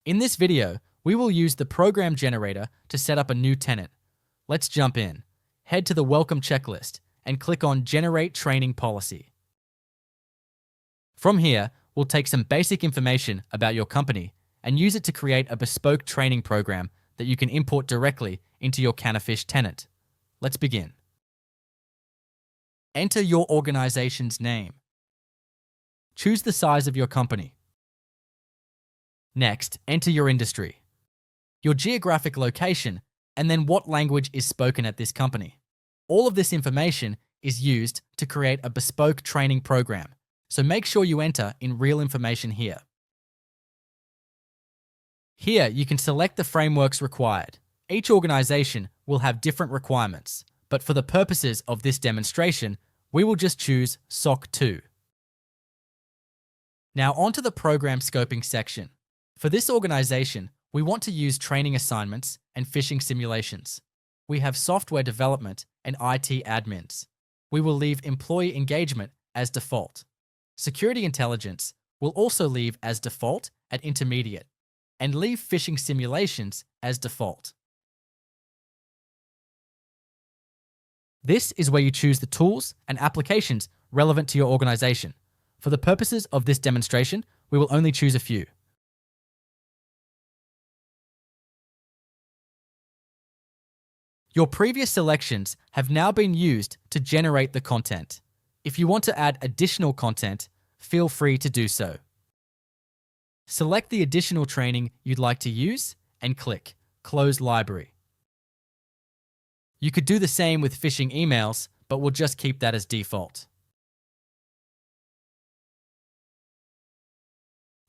In this video, we will use the program generator to set up a new tenant. Let's jump in. Head to the Welcome checklist and click on Generate Training Policy. From here, we'll take some basic information about your company and use it to create a bespoke training program that you can import directly into your CanIPhish tenant. Let's begin. Enter your organization's name. Choose the size of your company. Next, enter your industry, your geographic location, and then what language is spoken at this company. All of this information is used to create a bespoke training program, so make sure you enter in real information here. Here, you can select the frameworks required. Each organization will have different requirements, but for the purposes of this demonstration, we will just choose SOC 2. Now onto the program scoping section. For this organization, we want to use training assignments and phishing simulations. We have software development and IT admins. We will leave employee engagement as default. Security intelligence will also leave as default at intermediate, and leave phishing simulations as default. This is where you choose the tools and applications relevant to your organization. For the purposes of this demonstration, we will only choose a few. Your previous selections have now been used to generate the content. If you want to add additional content, feel free to do so. Select the additional training you'd like to use and click Close Library. You could do the same with phishing emails, but we'll just keep that as default.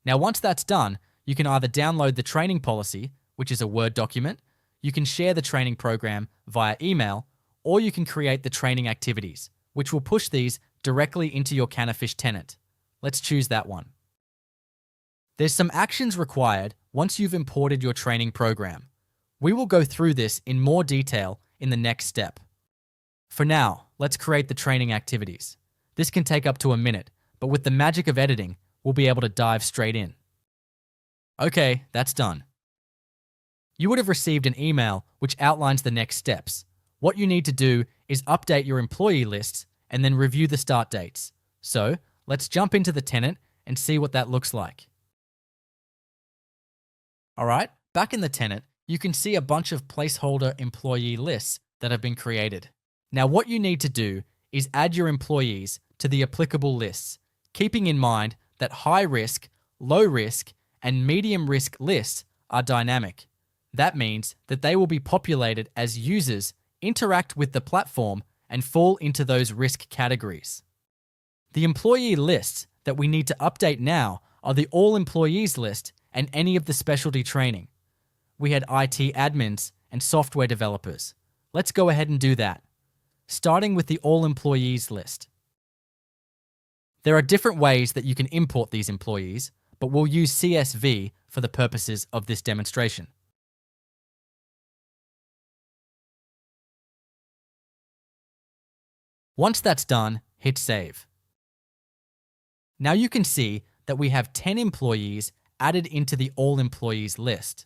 Now once that's done, you can either download the training policy, which is a Word document, you can share the training program via email, or you can create the training activities, which will push these directly into your CanIPhish tenant. Let's choose that one. There's some actions required once you've imported your training program. We will go through this in more detail in the next step. For now, let's create the training activities. This can take up to a minute, but with the magic of editing, we'll be able to dive straight in. Okay, that's done. You would have received an email which outlines the next steps. What you need to do is update your employee lists and then review the start dates. So let's jump into the tenant and see what that looks like. Alright, back in the tenant, you can see a bunch of placeholder employee lists that have been created. Now what you need to do is add your employees to the applicable lists, keeping in mind that high risk, low risk, and medium risk lists are dynamic. That means that they will be populated as users interact with the platform and fall into those risk categories. The employee lists that we need to update now are the All Employees list and any of the specialty training. We had IT admins and software developers. Let's go ahead and do that, starting with the All Employees list. There are different ways that you can import these employees, but we'll use CSV for the purposes of this demonstration. Once that's done, hit Save. Now you can see that we have 10 employees added into the All Employees list.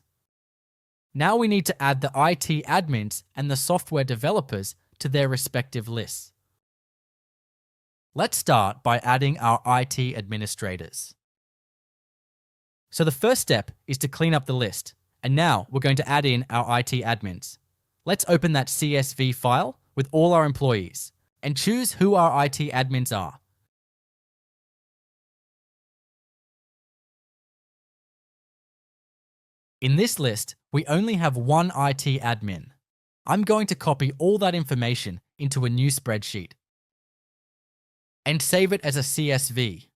Now we need to add the IT admins and the software developers to their respective lists. Let's start by adding our IT administrators. So the first step is to clean up the list, and now we're going to add in our IT admins. Let's open that CSV file with all our employees and choose who our IT admins are. In this list, we only have one IT admin. I'm going to copy all that information into a new spreadsheet and save it as a CSV.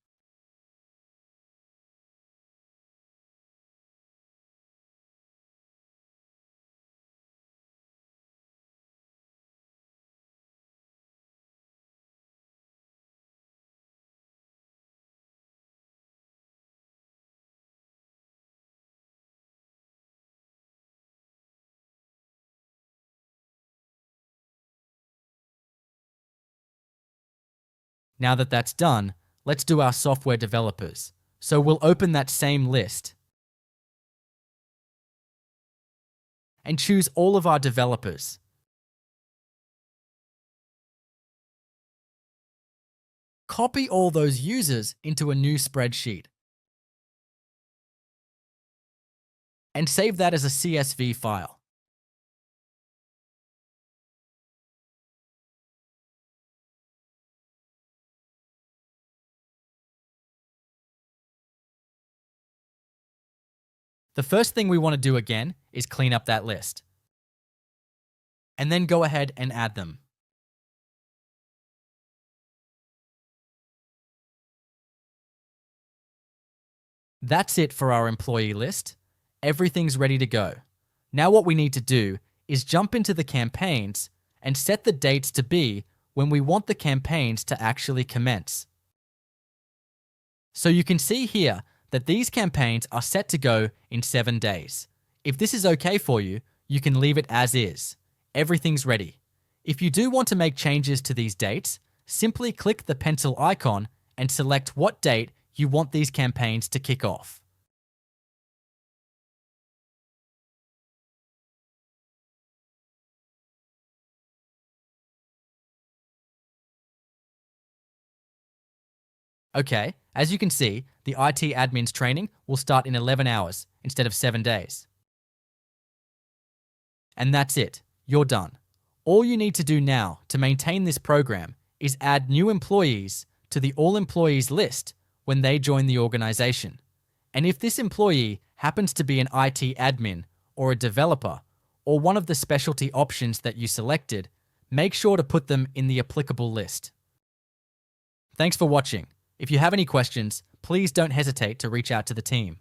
Now that that's done, let's do our software developers. So we'll open that same list and choose all of our developers. Copy all those users into a new spreadsheet and save that as a CSV file. The first thing we want to do again is clean up that list, and then go ahead and add them. That's it for our employee list. Everything's ready to go. Now what we need to do is jump into the campaigns and set the dates to be when we want the campaigns to actually commence. So you can see here that these campaigns are set to go in 7 days. If this is okay for you, you can leave it as is. Everything's ready. If you do want to make changes to these dates, simply click the pencil icon and select what date you want these campaigns to kick off. Okay, as you can see, the IT admin's training will start in 11 hours instead of 7 days. And that's it. You're done. All you need to do now to maintain this program is add new employees to the All Employees list when they join the organization. And if this employee happens to be an IT admin or a developer or one of the specialty options that you selected, make sure to put them in the applicable list. Thanks for watching. If you have any questions, please don't hesitate to reach out to the team.